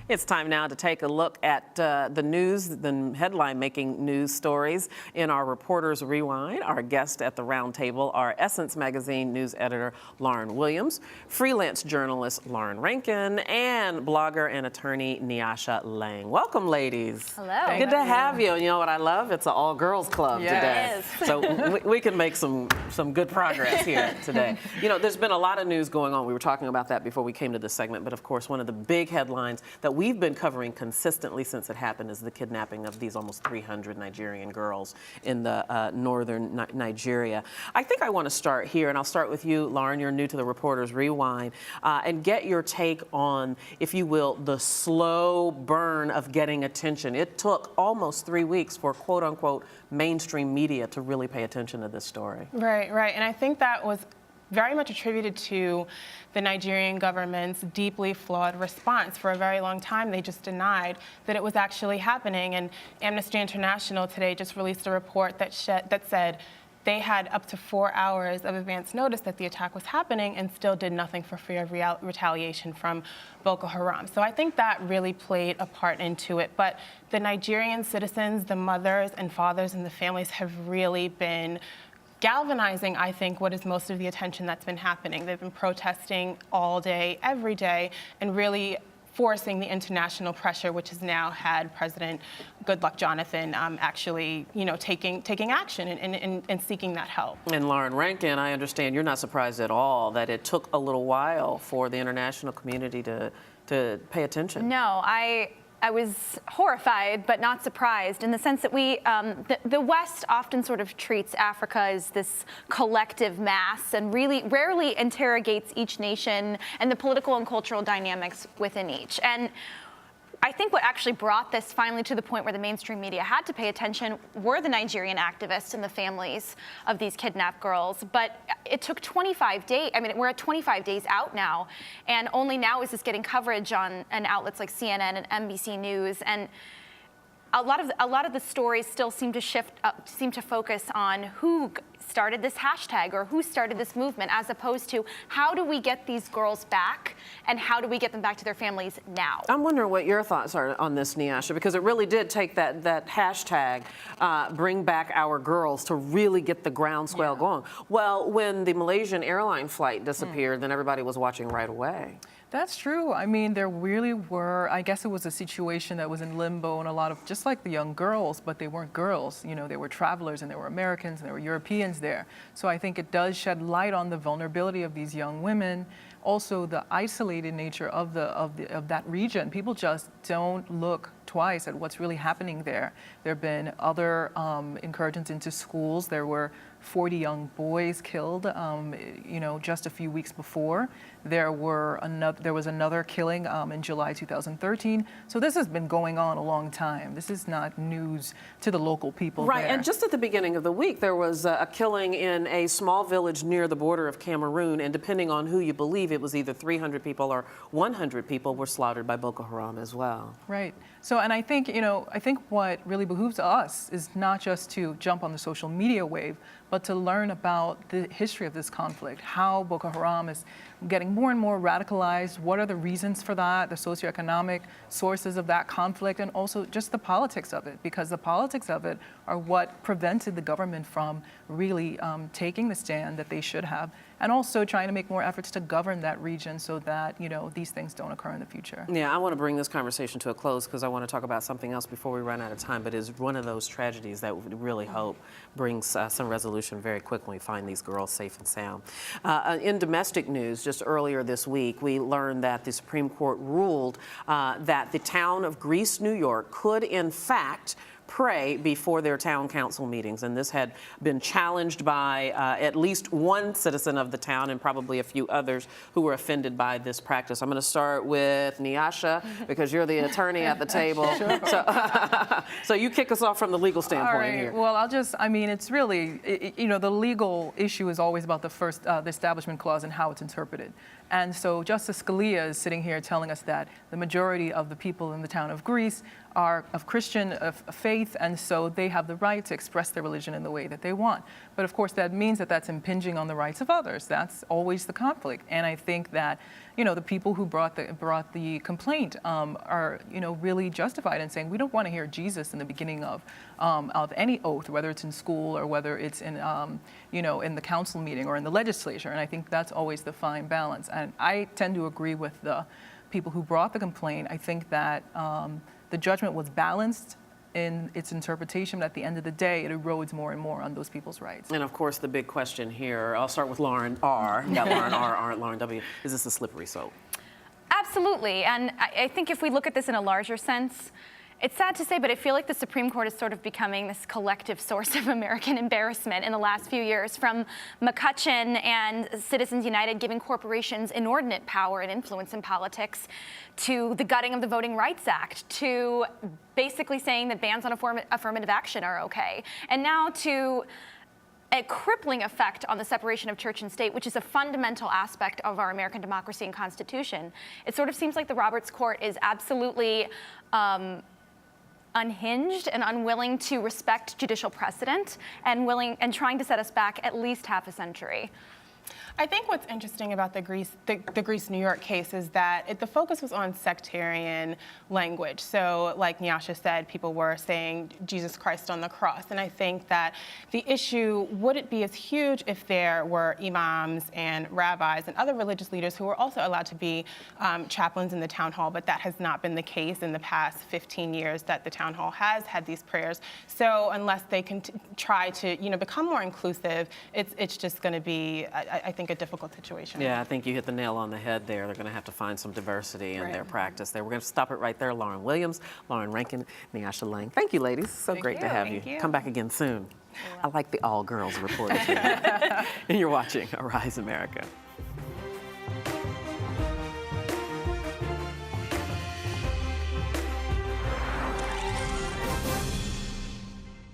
It's time now to take a look at the news, the headline-making news stories in our Reporters Rewind. Our guest at the round table are Essence Magazine news editor Lauren Williams, freelance journalist Lauren Rankin, and blogger and attorney Nyasha Laing. Welcome, ladies. Hello. Good to have you. You know what I love? It's an all-girls club today. It is. So we can make some good progress here today. You know, there's been a lot of news going on. We were talking about that before we came to this segment, but of course, one of the big headlines that we've been covering consistently since it happened is the kidnapping of these almost 300 Nigerian girls in the northern Nigeria. I think I want to start here, and I'll start with you, Lauren. You're new to the Reporters Rewind, and get your take on, if you will, the slow burn of getting attention. It took almost 3 weeks for quote-unquote mainstream media to really pay attention to this story. Right, and I think that was very much attributed to the Nigerian government's deeply flawed response. For a very long time, they just denied that it was actually happening. And Amnesty International today just released a report that said they had up to 4 hours of advance notice that the attack was happening and still did nothing for fear of retaliation from Boko Haram. So I think that really played a part into it. But the Nigerian citizens, the mothers and fathers and the families have really been galvanizing, I think, what is most of the attention that's been happening. They've been protesting all day, every day, and really forcing the international pressure, which has now had President Goodluck Jonathan actually, taking action and seeking that help. And Lauren Rankin, I understand you're not surprised at all that it took a little while for the international community to pay attention. No, I was horrified, but not surprised, in the sense that the West often sort of treats Africa as this collective mass and really rarely interrogates each nation and the political and cultural dynamics within each. And I think what actually brought this finally to the point where the mainstream media had to pay attention were the Nigerian activists and the families of these kidnapped girls. But it took 25 days. I mean, we're at 25 days out now, and only now is this getting coverage on outlets like CNN and NBC News. And a lot of the stories still seem to focus on who started this hashtag or who started this movement, as opposed to how do we get these girls back and how do we get them back to their families now. I'm wondering what your thoughts are on this, Nyasha, because it really did take that hashtag, bring back our girls, to really get the groundswell going. Well, when the Malaysian airline flight disappeared, then everybody was watching right away. That's true. I mean, there really were, I guess it was a situation that was in limbo, and a lot of, just like the young girls, but they weren't girls. You know, they were travelers, and there were Americans, and there were Europeans there. So I think it does shed light on the vulnerability of these young women. Also, the isolated nature of that region. People just don't look twice at what's really happening there. There have been other incursions into schools. There were 40 young boys killed, just a few weeks before. There was another killing in July 2013. So this has been going on a long time. This is not news to the local people Right, there. and just at the beginning of the week, there was a killing in a small village near the border of Cameroon, and depending on who you believe, it was either 300 people or 100 people were slaughtered by Boko Haram as well. Right. So, and I think what really behooves us is not just to jump on the social media wave, but to learn about the history of this conflict, how Boko Haram is getting more and more radicalized, what are the reasons for that, the socioeconomic sources of that conflict, and also just the politics of it, because the politics of it are what prevented the government from really taking the stand that they should have, and also trying to make more efforts to govern that region so that, these things don't occur in the future. Yeah, I want to bring this conversation to a close because I want to talk about something else before we run out of time, but it's one of those tragedies that we really hope brings some resolution very quickly, find these girls safe and sound. In domestic news, just earlier this week, we learned that the Supreme Court ruled that the town of Greece, New York, could in fact pray before their town council meetings, and this had been challenged by at least one citizen of the town and probably a few others who were offended by this practice. I'm going to start with Nyasha because you're the attorney at the table. Sure. So you kick us off from the legal standpoint here. Well, it's really, the legal issue is always about the Establishment Clause and how it's interpreted. And so Justice Scalia is sitting here telling us that the majority of the people in the town of Greece are of Christian faith, and so they have the right to express their religion in the way that they want. But of course, that means that that's impinging on the rights of others. That's always the conflict. And I think that, the people who brought the complaint are, really justified in saying we don't want to hear Jesus in the beginning of any oath, whether it's in school or whether it's in, in the council meeting or in the legislature. And I think that's always the fine balance. And I tend to agree with the people who brought the complaint. I think that the judgment was balanced in its interpretation, but at the end of the day, it erodes more and more on those people's rights. And of course, the big question here, I'll start with Lauren R. Not Lauren R. aren't Lauren W. Is this a slippery slope? Absolutely. And I think if we look at this in a larger sense, it's sad to say, but I feel like the Supreme Court is sort of becoming this collective source of American embarrassment in the last few years, from McCutcheon and Citizens United giving corporations inordinate power and influence in politics, to the gutting of the Voting Rights Act, to basically saying that bans on affirmative action are okay, and now to a crippling effect on the separation of church and state, which is a fundamental aspect of our American democracy and Constitution. It sort of seems like the Roberts Court is absolutely unhinged and unwilling to respect judicial precedent, and trying to set us back at least half a century. I think what's interesting about the Greece, New York case is that the focus was on sectarian language. So like Nyasha said, people were saying Jesus Christ on the cross. And I think that the issue wouldn't be as huge if there were imams and rabbis and other religious leaders who were also allowed to be chaplains in the town hall, but that has not been the case in the past 15 years that the town hall has had these prayers. So unless they can try to become more inclusive, it's just going to be, I think, a difficult situation. Yeah, I think you hit the nail on the head there. They're going to have to find some diversity in their practice there. We're going to stop it right there. Lauren Williams, Lauren Rankin, Nyasha Laing. Thank you, ladies. So great to have you. Come back again soon. I like the all-girls report. And you're watching Arise America.